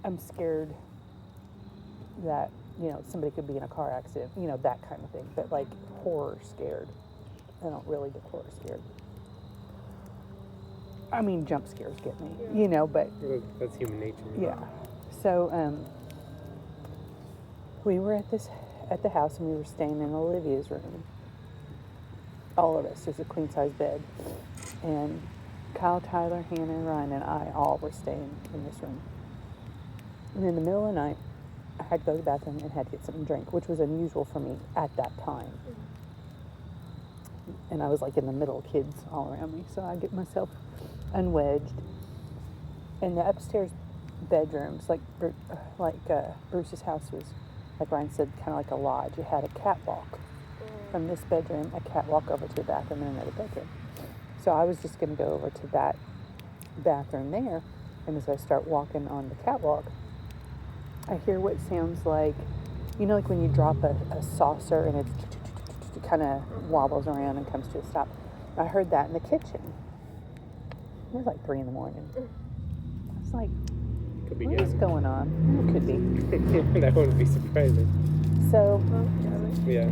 I'm scared that, somebody could be in a car accident, that kind of thing. But like horror scared. I don't really get horror scared. I mean, jump scares get me, but... That's human nature. Yeah. So, we were at the house, and we were staying in Olivia's room. All of us. There's a queen-size bed. And Kyle, Tyler, Hannah, Ryan, and I all were staying in this room. And in the middle of the night, I had to go to the bathroom and had to get something to drink, which was unusual for me at that time. And I was like in the middle, kids all around me. So I get myself unwedged. And the upstairs bedrooms, like Bruce's house was, like Ryan said, kind of like a lodge. You had a catwalk from this bedroom, a catwalk over to a bathroom and another bedroom. So I was just going to go over to that bathroom there. And as I start walking on the catwalk, I hear what sounds like, like when you drop a saucer and it kind of wobbles around and comes to a stop. I heard that in the kitchen. It was like 3 a.m. I was like, what is going on? It could be. That wouldn't be surprising. So, yeah.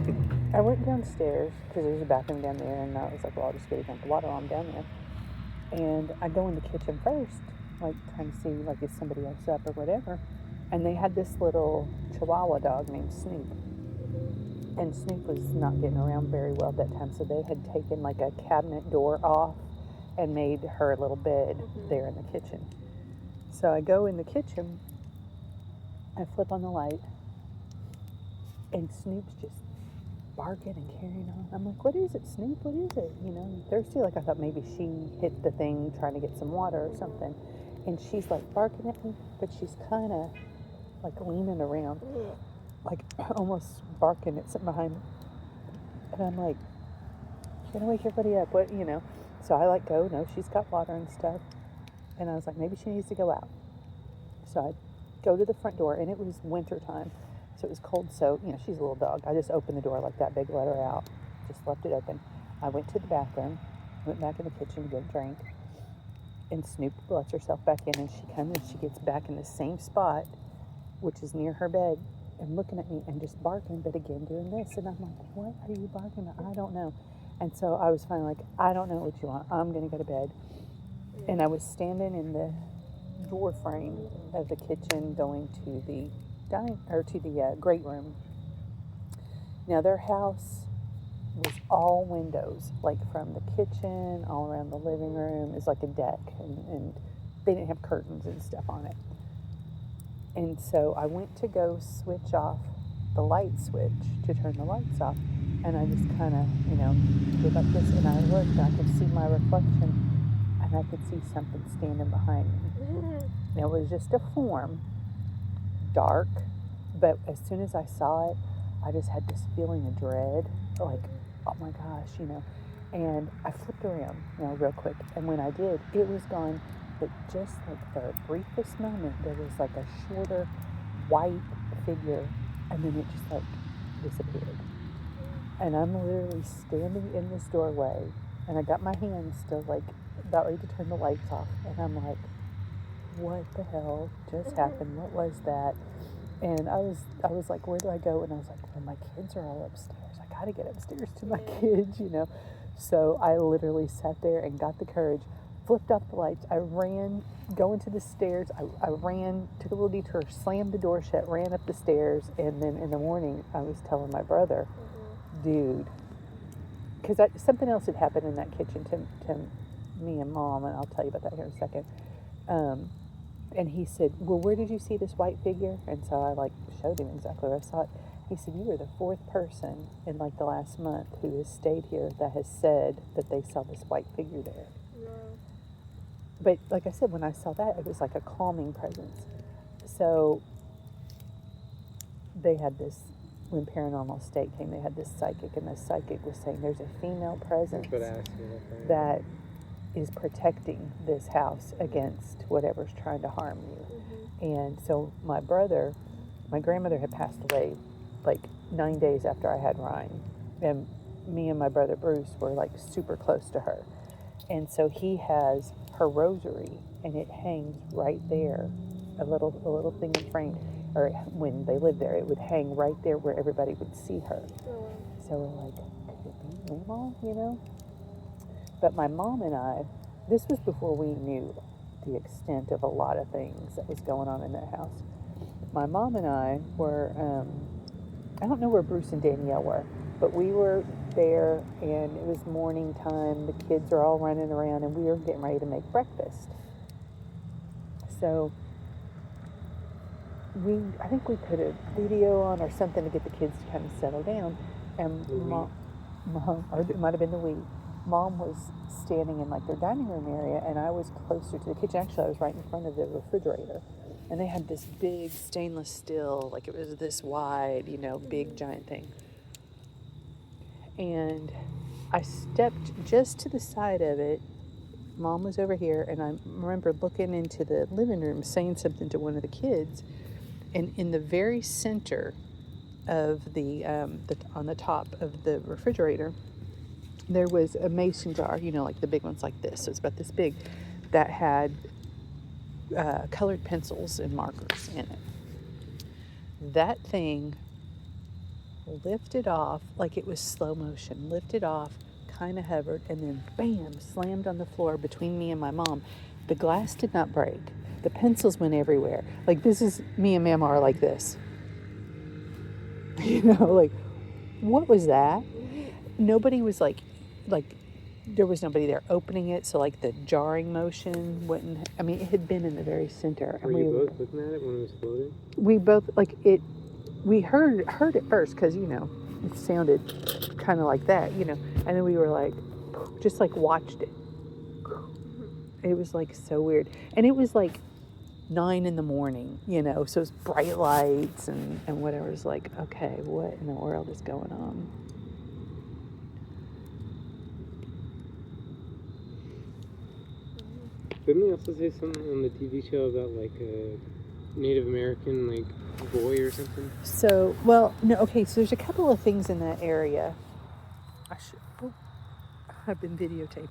I went downstairs because there's a bathroom down there, and I was like, well, I'll just get a drink of water while I'm down there. And I go in the kitchen first, like trying to see like is somebody else up or whatever. And they had this little Chihuahua dog named Snoop. And Snoop was not getting around very well at that time, so they had taken like a cabinet door off and made her a little bed there in the kitchen. So I go in the kitchen, I flip on the light, and Snoop's just barking and carrying on. I'm like, what is it, Snoop? What is it? Thirsty? Like I thought maybe she hit the thing trying to get some water or something. And she's like barking at me, but she's kind of like leaning around, like almost barking at something behind me. And I'm like, you're gonna wake everybody up, what? So I like go, no, she's got water and stuff. And I was like, maybe she needs to go out. So I go to the front door, and it was winter time. So it was cold, so, she's a little dog. I just opened the door like that big, let her out. Just left it open. I went to the bathroom, went back in the kitchen to get a drink, and Snoop lets herself back in, and she comes and she gets back in the same spot, which is near her bed, and looking at me and just barking, but again doing this. And I'm like, what are you barking at? I don't know. And so I was finally like, I don't know what you want. I'm going to go to bed. And I was standing in the door frame of the kitchen going to the great room. Now their house was all windows, like from the kitchen all around the living room. It's like a deck, and they didn't have curtains and stuff on it. And so I went to go switch off the light switch to turn the lights off, and I just kind of did like this, and I looked and I could see my reflection, and I could see something standing behind me. It was just a form, dark, but as soon as I saw it, I just had this feeling of dread, like, oh my gosh, and I flipped around, real quick, and when I did, it was gone, but just like for a briefest moment, there was like a shorter white figure, and then it just like disappeared. And I'm literally standing in this doorway, and I got my hands still like about ready to turn the lights off, and I'm like, what the hell just happened? What was that? And I was like, where do I go? And I was like, well, my kids are all upstairs. I got to get upstairs to my kids, So I literally sat there and got the courage, flipped off the lights. I ran, going to the stairs. I ran, took a little detour, slammed the door shut, ran up the stairs. And then in the morning, I was telling my brother, dude, because something else had happened in that kitchen to me and Mom, and I'll tell you about that here in a second. And he said, well, where did you see this white figure? And so I showed him exactly where I saw it. He said, you are the 4th person in the last month who has stayed here that has said that they saw this white figure there. Yeah. But like I said, when I saw that, it was like a calming presence. So they had this, when Paranormal State came, they had this psychic, and the psychic was saying there's a female presence that is protecting this house against whatever's trying to harm you. And so my grandmother had passed away 9 days after I had Ryan, and me and my brother Bruce were super close to her. And so he has her rosary, and it hangs right there a little thing in frame, or when they lived there, it would hang right there where everybody would see her. So we're like, could it be Mama, you know? But my mom and I, this was before we knew the extent of a lot of things that was going on in that house. My mom and I were, I don't know where Bruce and Danielle were, but we were there, and it was morning time. The kids are all running around, and we were getting ready to make breakfast. So I think we put a video on or something to get the kids to kind of settle down. And mom, or it might have been the Wii. Mom was standing in like their dining room area, and I was closer to the kitchen. Actually, I was right in front of the refrigerator, and they had this big stainless steel, like it was this wide, you know, big giant thing. And I stepped just to the side of it. Mom was over here, and I remember looking into the living room, saying something to one of the kids, and in the very center of the on the top of the refrigerator, there was a mason jar, you know, like the big ones like this. So it's about this big, that had colored pencils and markers in it. That thing lifted off like it was slow motion, lifted off, kind of hovered, and then bam, slammed on the floor between me and my mom. The glass did not break. The pencils went everywhere. Like, this is me and Mama are like this. You know, like, what was that? Nobody was like there was nobody there opening it, so like the jarring motion wouldn't. I mean, it had been in the very center. Were you both looking at it when it was floating? We both like it. We heard it first because, you know, it sounded kind of like that, you know, and then we were like, just like watched it. It was like so weird, and it was like 9 a.m, you know, so it's bright lights and whatever. It's like, okay, what in the world is going on? Didn't they also say something on the TV show about like a Native American like boy or something? So, well, no, okay, so there's a couple of things in that area. I've been videotaping.